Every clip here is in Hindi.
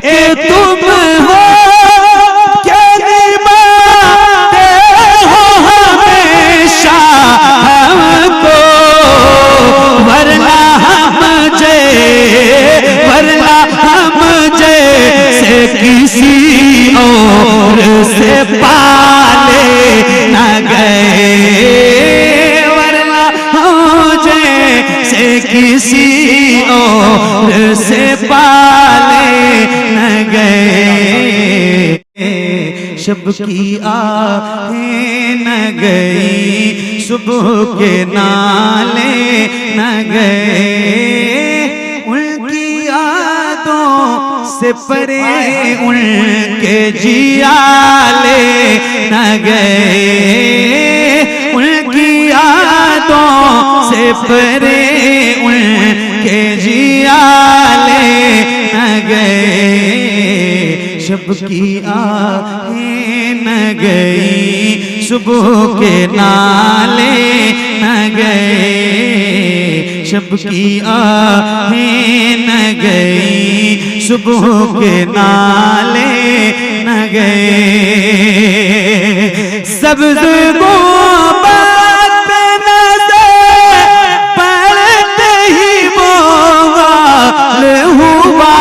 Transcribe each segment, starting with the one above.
एक तुम हो क्या निभाते हो हमेशा हमको, वरना हम जैसे किसी और से पाले न गए, वरना हम जैसे किसी और से पाले न गए। शब की आहें न गई, सुबह के नाले न गए, उनकी यादों से परे उनके जियाले न गए, उनकी यादों से परे उनके जियाले न गए। शब की आहें न गई, सुबह के नाले न गए, शब की आहें न गई, सुबह के नाले न गए। सब्ज़ गुंबद पे नज़र पड़ते ही मोहाल हुआ,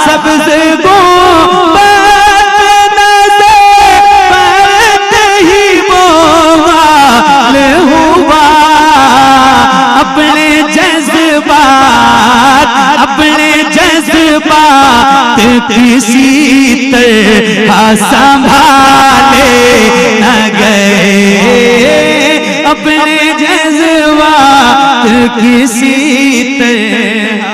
सब्ज़ गुंबद पे नज़र पड़ते ही मोहाल हुआ। अपने जज्बात किसी तरह संभाले न गए, अपने जज्बात किसी तरह।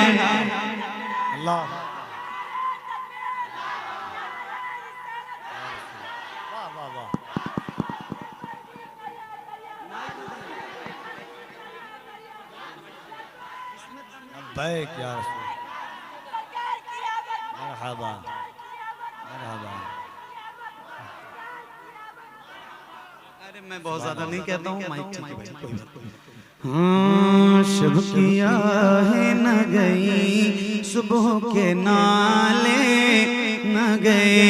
अरे मैं बहुत ज्यादा नहीं कहता हूँ, माइक ठीक है भाई, कोई बात नहीं। हाँ, शब की आहें न गई, सुबह के नाले न गए।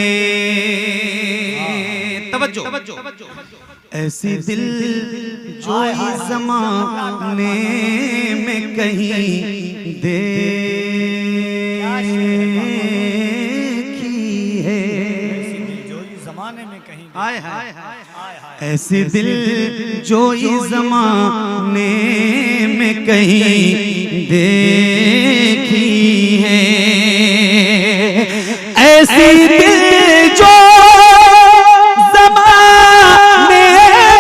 तवज्जो, ऐसी दिल जो इस ज़माने में कहीं देखी है, हाय हाय ऐसी दिल जो इस ज़माने में कहीं देखी है, ऐसी दिल जो ज़माने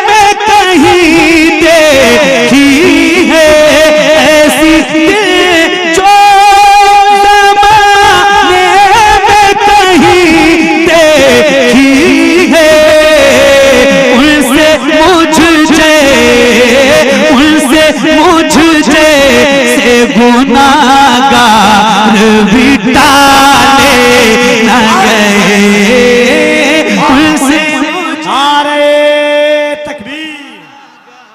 में कहीं देखी है, ऐसी दिल जो ज़माने में कहीं देखी है, उनसे मुझ जैसे गुनाहगार भी टाले न गए, उनसे। नारे तकबीर,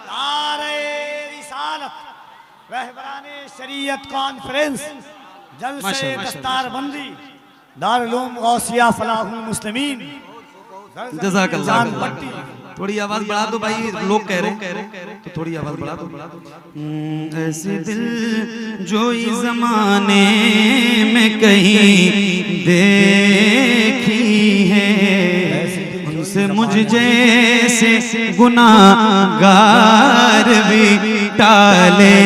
नारे रिसालत, रहबराने शरीयत कॉन्फ्रेंस, जलसे दस्तारबंदी, दारुल उलूम गौसिया फलाहुल मुस्लिमीन। जज़ाकल्लाह। थोड़ी आवाज बढ़ा दो भाई, लोग कह रहे हैं तो थोड़ी आवाज बढ़ा दो। ऐसे दिल जो इस ज़माने में कहीं देखी है, उनसे मुझ जैसे गुनाहगार भी टाले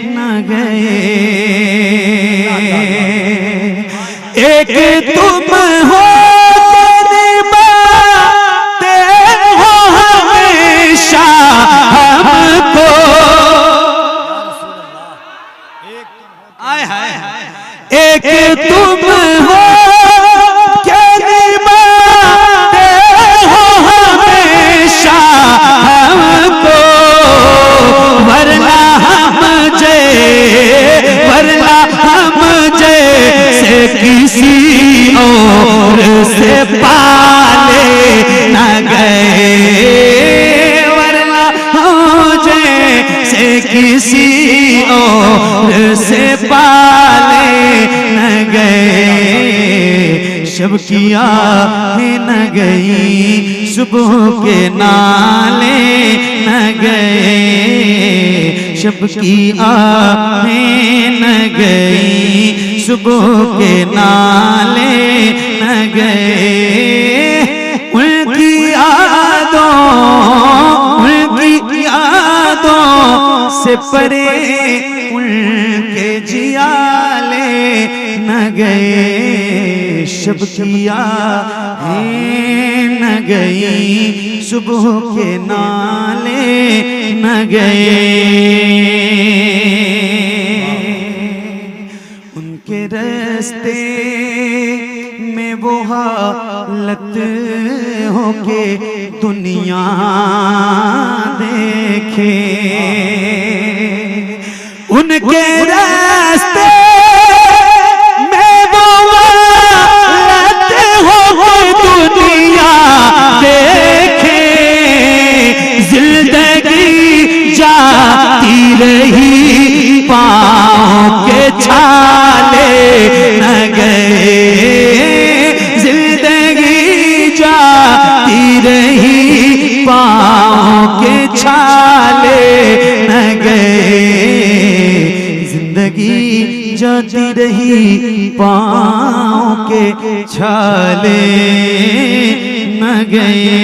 न गए। एक तुम हो हमको, एक तुम हो क्या निभाते हो हमेशा हमको, वरना हम जैसे किसी और से पाले न गए, वरना से किसी और से पाले शब किया है न गई, सुबह के नाले न गए। शब की आहें न गई, सुबह के नाले न गए। उनकी यादों से परे उनके जियाले न गए। शब किया है न गई, सुबह के नाले न गए। उनके रास्ते में वो हालत हो के दुनिया देखे। उनके रास्ते में वो हालत हो के दुनिया देखे। जिंदगी जाती रही, पाँव के छाले न गए। जिंदगी जाती रही, पाँव के छाले न गए। जिंदगी जाती रही, पाँव के छाले न गए।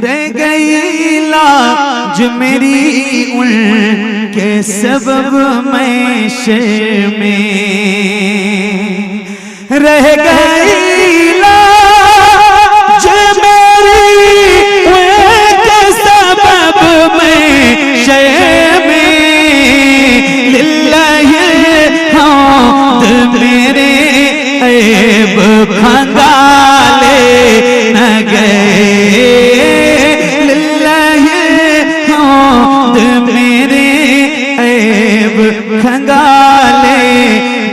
रह गई लाज मेरी उनके सबब मैं शर्म में। रह गई लाज मेरी उनके सबब मैं शर्म में। लिल्लाहि हम्द मेरे ऐब खंगाले न गए। खंगाले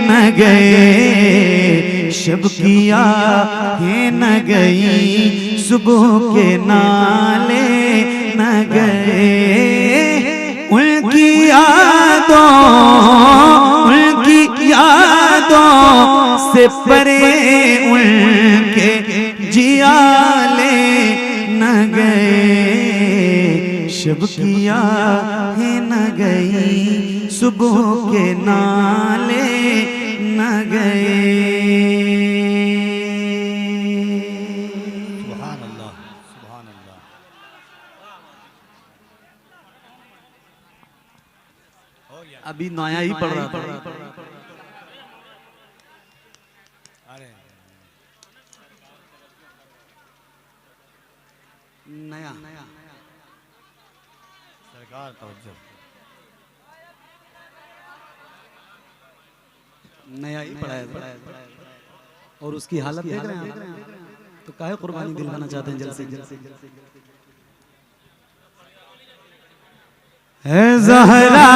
न गए। शब किया है न गई, सुबह के नाले न गए। उनकी यादों से परे उनके जियाले न गए। शब किया है न गई, सुबह के नाले न गए। सुभान अल्लाह, सुभान अल्लाह। अभी नया ही पढ़ रहा था। अरे नया सरकार तवज्जो। नया ही पढ़ाया और उसकी हालत देख रहे हैं। तो काहे कुर्बानी दिलवाना चाहते हैं जल्द से जल्द। है ज़हरा